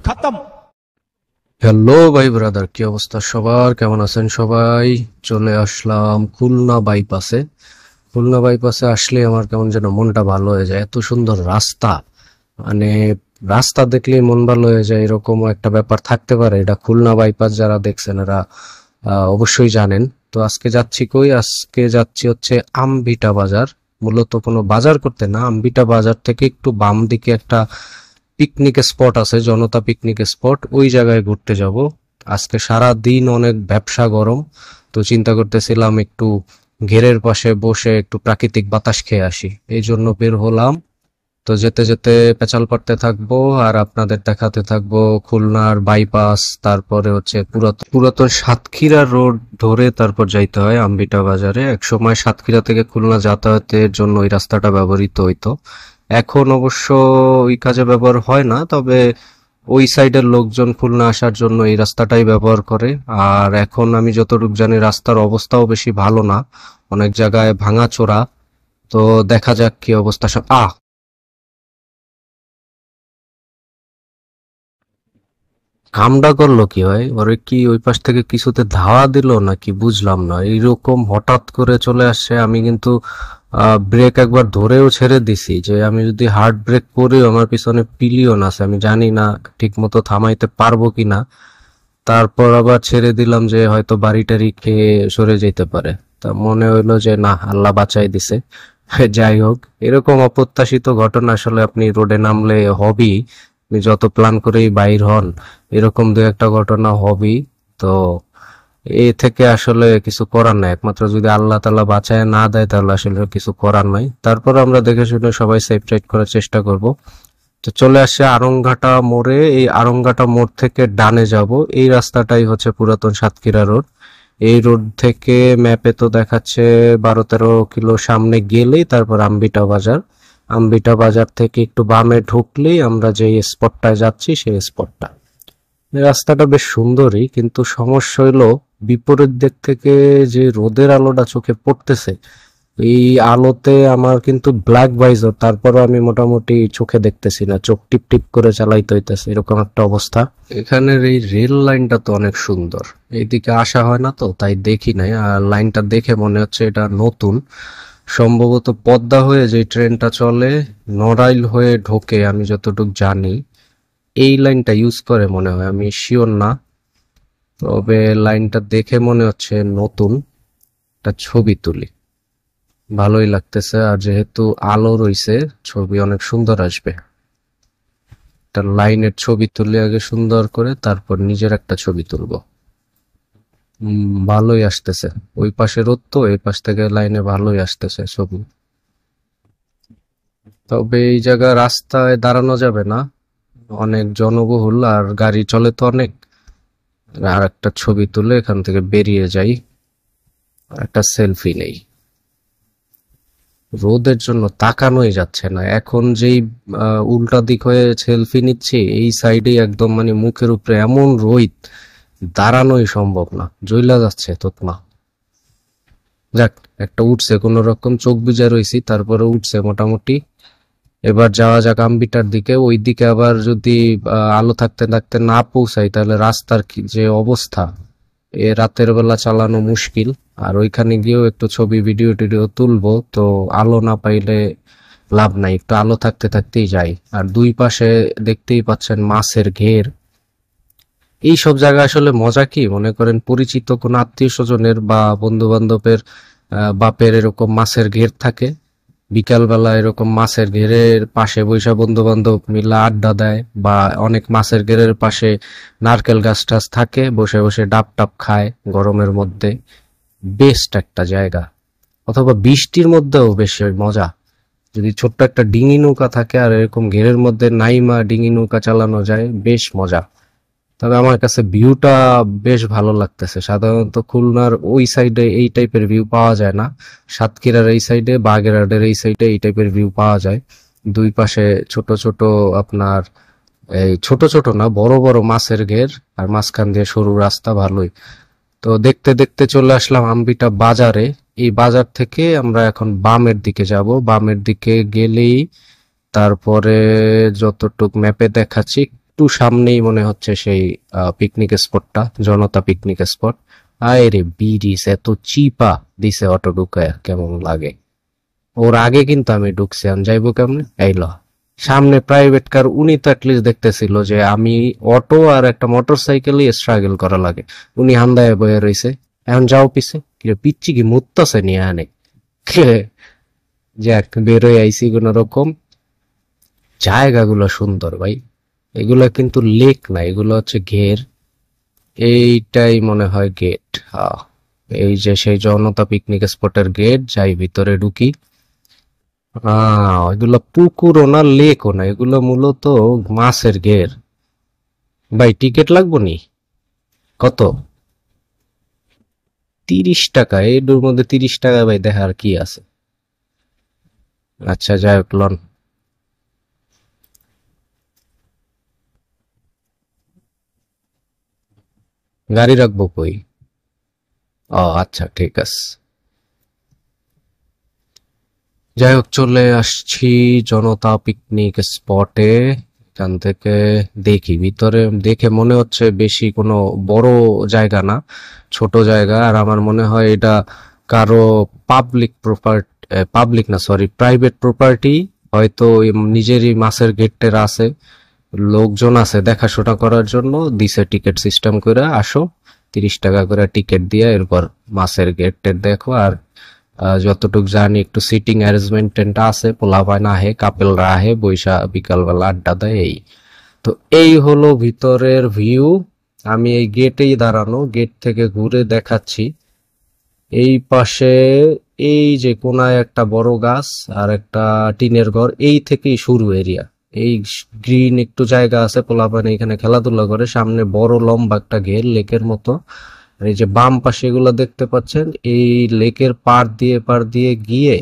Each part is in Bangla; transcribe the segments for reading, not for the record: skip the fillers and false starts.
खत्म। হ্যালো ভাই ব্রাদার, কি অবস্থা সবার? কেমন আছেন সবাই? চলে আসলাম খুলনা বাইপাসে। খুলনা বাইপাসে আসলে আমার কেমন যেন মনটা ভালো হয়ে যায়। এত সুন্দর রাস্তা, মানে রাস্তা দেখলেই মন ভালো হয়ে যায়, এরকম একটা ব্যাপার থাকতে পারে? এটা খুলনা বাইপাস যারা দেখছেন এরা অবশ্যই জানেন। তো আজকে যাচ্ছি কই? আজকে যাচ্ছি হচ্ছে আমভিটা বাজার। মূলত কোনো বাজার করতে না, আমভিটা বাজার থেকে একটু বাম দিকে একটা পিকনিক স্পট আছে, জনতা পিকনিক স্পট, ওই জায়গায় ঘুরতে যাব। আজকে সারা দিন অনেক ব্যবসা গরম, তো চিন্তা করতেছিলাম একটু ঘেরের পাশে বসে একটু প্রাকৃতিক বাতাস খেয়ে আসি, এই জন্য বের হলাম। তো যেতে যেতে পেঁচাল পাড়তে থাকবো আর আপনাদের দেখাতে থাকবো খুলনার বাইপাস, তারপরে হচ্ছে পুরাতন পুরাতন সাতক্ষীরা রোড ধরে তারপর যাইতে হয় আম্বিটা বাজারে। একসময় সাতক্ষীরা থেকে খুলনা যাতায়াতের জন্য ওই রাস্তাটা ব্যবহৃত হইতো, এখন অবশ্য ওই কাজে ব্যবহার হয় না, তবে ওই সাইডের লোকজন খুলনা আসার জন্য এই রাস্তাটাই ব্যবহার করে। আর এখন আমি যতটুকু জানি রাস্তার অবস্থাও বেশি ভালো না, অনেক জায়গায় ভাঙাচোরা। তো দেখা যাক কি অবস্থা। কামডা করলো কি হয়? ওরে কি ওই পাশ থেকে কিছুতে ধাওয়া দিল নাকি বুঝলাম না, এইরকম হঠাৎ করে চলে আসছে। আমি কিন্তু ব্রেক একবার ধরেও ছেড়ে দিছি, যে আমি যদি হার্ড ব্রেক করিও আমার পিছনে পিলিয়ন আছে, আমি জানি না ঠিক মতো থামাইতে পারবো কিনা। তারপর আবার ছেড়ে দিলাম যে হয়তো বাড়ি টাড়ি খেয়ে সরে যেতে পারে। তা মনে হইলো যে না, আল্লাহ বাঁচাই দিছে। যাই হোক, এরকম অপ্রত্যাশিত ঘটনা আসলে আপনি রোডে নামলে হবেই। আপনি যত প্ল্যান করেই বাইর হন, এরকম দু একটা ঘটনা হবেই। তো এ থেকে আসলে কিছু করার নাই, একমাত্র যদি আল্লাহ তাআলা বাঁচায় না দেয় তাহলে আসলে কিছু করার নাই। তারপর আমরা দেখে শুনে সবাই সেফ রাইড করার চেষ্টা করব। তো চলে আসছে আরংঘাটা মোড়ে। এই আরংঘাটা মোড় থেকে ডানে যাব, এই রাস্তাটাই হচ্ছে পুরাতন সাতক্ষীরা রোড। এই রোড থেকে ম্যাপে তো দেখাচ্ছে 12-13 কিলো সামনে গেলেই তারপর আম্বিটা বাজার। আম্বিটা বাজার থেকে একটু বামে ঢুকলেই আমরা যে স্পটটায় যাচ্ছি সেই স্পটটা। এই রাস্তাটা বেশ সুন্দরই, কিন্তু সমস্যা হইলো বিপরীত দিক থেকে যে রোদের আলোটা চোখে পড়তেছে, এই আলোতে আমার কিন্তু ব্ল্যাক ভাইজর, তারপরও আমি মোটামুটি চোখে দেখতেছি না, চোখ টিপ টিপ করে চালাইতে হইতেছে, এরকম একটা অবস্থা। এখানের এই রেল লাইনটা তো অনেক সুন্দর, এইদিকে আসা হয় না তো তাই দেখি নাই। আর লাইনটা দেখে মনে হচ্ছে এটা নতুন, সম্ভবত পদ্মা হয়ে যে ট্রেনটা চলে নড়াইল হয়ে ঢোকে, আমি যতটুকু জানি এই লাইনটা ইউজ করে মনে হয়, আমি শিওর না। তবে লাইনটা দেখে মনে হচ্ছে নতুন। একটা ছবি তুলি, ভালোই লাগতেছে। আর যেহেতু আলো রইছে, ছবি অনেক সুন্দর আসবে। একটা লাইনের ছবি তুলে আগে সুন্দর করে, তারপর নিজের একটা ছবি তুলবো। ভালোই আসতেছে। ওই পাশে রোদ তো, এই পাশ থেকে লাইনে ভালোই আসতেছে ছবি। তবে এই জায়গা রাস্তায় দাঁড়ানো যাবে না, অনেক জনবহুল আর গাড়ি চলে তো অনেক। আর একটা ছবি তুলে এখান থেকে বেরিয়ে যাই, আর একটা সেলফি নেই। রোদের জন্য তাকানোই যাচ্ছে না এখন, যেই উল্টা দিক হয়ে সেলফি নিচ্ছি এই সাইডে একদম মানে মুখের উপরে এমন রোদ, দাঁড়ানোই সম্ভব না, জ্বলা যাচ্ছে তোতমা। যাক, একটা উঠছে কোন রকম, চোখ বুজে রইছি তারপরে উঠছে মোটামুটি। এবার যাওয়া যাক আম্বিটার দিকে। ওই দিকে আবার যদি আলো থাকতে থাকতে না পৌঁছাই তাহলে রাস্তার কি যে অবস্থা, এ রাতের বেলা চালানো মুশকিল। আর ওইখানে গিয়েও একটু ছবি ভিডিও টিডিও তুলবো, তো আলো না পাইলে লাভ নাই, একটু আলো থাকতে থাকতেই যাই। আর দুই পাশে দেখতেই পাচ্ছেন মাছের ঘের। এই সব জায়গা আসলে মজা কি, মনে করেন পরিচিত কোন আত্মীয় স্বজনের বা বন্ধু বান্ধবের বাপের এরকম মাছের ঘের থাকে, বিকাল বেলা এরকম মাছের ঘেরের পাশে বৈশা বন্ধু বান্ধব মিলা আড্ডা দেয়, বা অনেক মাছের ঘেরের পাশে নারকেল গাছ টাছ থাকে, বসে বসে ডাব টাব খায় গরমের মধ্যে। বেস্ট একটা জায়গা। অথবা বৃষ্টির মধ্যেও বেশ মজা, যদি ছোট্ট একটা ডিঙি নৌকা থাকে আর এরকম ঘেরের মধ্যে নাইমা ডিঙি নৌকা চালানো যায়, বেশ মজা। তবে আমার কাছে ভিউটা বেশ ভালো লাগতেছে। সাধারণত খুলনার ওই সাইডে এই টাইপের ভিউ পাওয়া যায় না, সাতক্ষীরার এই সাইডে বাগেরহাটের এই সাইডে এই টাইপের ভিউ পাওয়া যায়। দুই পাশে ছোট ছোট আপনার, এই ছোট ছোট না বড় বড় মাছের ঘের, আর মাঝখান দিয়ে সরু রাস্তা, ভালোই। তো দেখতে দেখতে চলে আসলাম আম্বিটা বাজারে। এই বাজার থেকে আমরা এখন বামের দিকে যাব, বামের দিকে গেলেই তারপরে যতটুক ম্যাপে দেখাচ্ছি একটু সামনেই মনে হচ্ছে সেই পিকনিক স্পটটা, জনতা পিকনিক স্পট। আয় রে বিড়িস এত চিপা দিছে অটো ঢুকায়, কেমন লাগে। ওর আগে কিন্তু আমি ঢুকছি, আমি যাইবো কেমনে এইল। সামনে প্রাইভেট কার, উনি তো অ্যাটলিস্ট দেখতেছিল যে আমি অটো আর একটা মোটর সাইকেলই স্ট্রাগল করা লাগে, উনি হান্দায় বয়ে রইছে। এখন যাও পিছে, কি রে, পিচ্ছি কি মুততাছে নিয়ে আনে। যাক বেরোয় আইসি কোন রকম। জায়গাগুলো সুন্দর ভাই, এগুলা কিন্তু লেক না, এগুলো হচ্ছে ঘের। এইটাই মনে হয় গেট, হ্যাঁ। এই যে সেই জনতা পিকনিক স্পটের গেট, যাই ভিতরে ঢুকি। এগুলো পুকুরও না লেকও না, এগুলো মূলত মাছের ঘের। ভাই টিকিট লাগবো নি? কত? 30 টাকা? এর মধ্যে 30 টাকা ভাই দেখার কি আছে? আচ্ছা যাই হোক লন। গাড়ি রাখবো কই? ও আচ্ছা ঠিক আছে। যাই হোক চলে আসছি জনতা পিকনিক স্পটে। এখান থেকে দেখি ভিতরে, দেখে মনে হচ্ছে বেশি কোনো বড় জায়গা না, ছোট জায়গা। আর আমার মনে হয় এটা কারো পাবলিক প্রপার্টি, পাবলিক না সরি প্রাইভেট প্রপার্টি। হয়তো নিজেরই মাছের গেটের আছে, লোকজন আছে দেখাশোনা করার জন্য, দিছে টিকিট সিস্টেম করে আসো, 30 টাকা করে টিকিট দিয়ে এরপর মাছের গেটের দেখো। আর যতটুক জানি একটু সিটিং অ্যারেঞ্জমেন্ট আছে, পোলাপান আহে, কাপেলরা আহে, বৈশা বিকালবেলা আড্ডা দেয় এই। তো এই হলো ভিতরের ভিউ। আমি এই গেটেই দাঁড়ানো, গেট থেকে ঘুরে দেখাচ্ছি। এই পাশে এই যে কোনায় একটা বড় গাছ আর একটা টিনের ঘর, এই থেকেই শুরু এরিয়া। এই গ্রিন একটু জায়গা আছে, পোলাপান এখানে খেলাধুলা করে। সামনে বড় লম্বা একটা ঘের লেকের মতো। আর এই যে বাম পাশে এগুলো দেখতে পাচ্ছেন, এই লেকের পার দিয়ে গিয়ে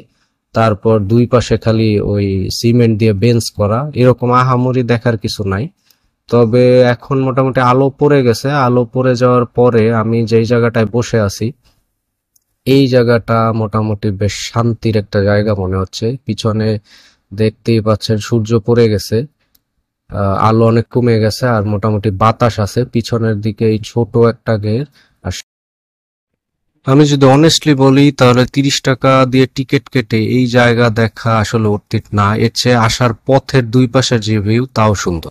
তারপর দুই পাশে খালি ওই সিমেন্ট দিয়ে বেঞ্চ করা, এরকম আহামরি দেখার কিছু নাই। তবে এখন মোটামুটি আলো পড়ে গেছে, আলো পড়ে যাওয়ার পরে আমি যেই জায়গাটায় বসে আছি, এই জায়গাটা মোটামুটি বেশ শান্তির একটা জায়গা মনে হচ্ছে। পিছনে দেখতেই পাচ্ছেন সূর্য পড়ে গেছে, আলো অনেক কমে গেছে, আর মোটামুটি বাতাস আছে। পিছনের দিকে এই ছোট একটা ঘের। আর আমি যদি অনেস্টলি বলি তাহলে 30 টাকা দিয়ে টিকিট কেটে এই জায়গা দেখা আসলে অর্থিত না। এর চেয়ে আসার পথের দুই পাশের যে ভিউ তাও সুন্দর।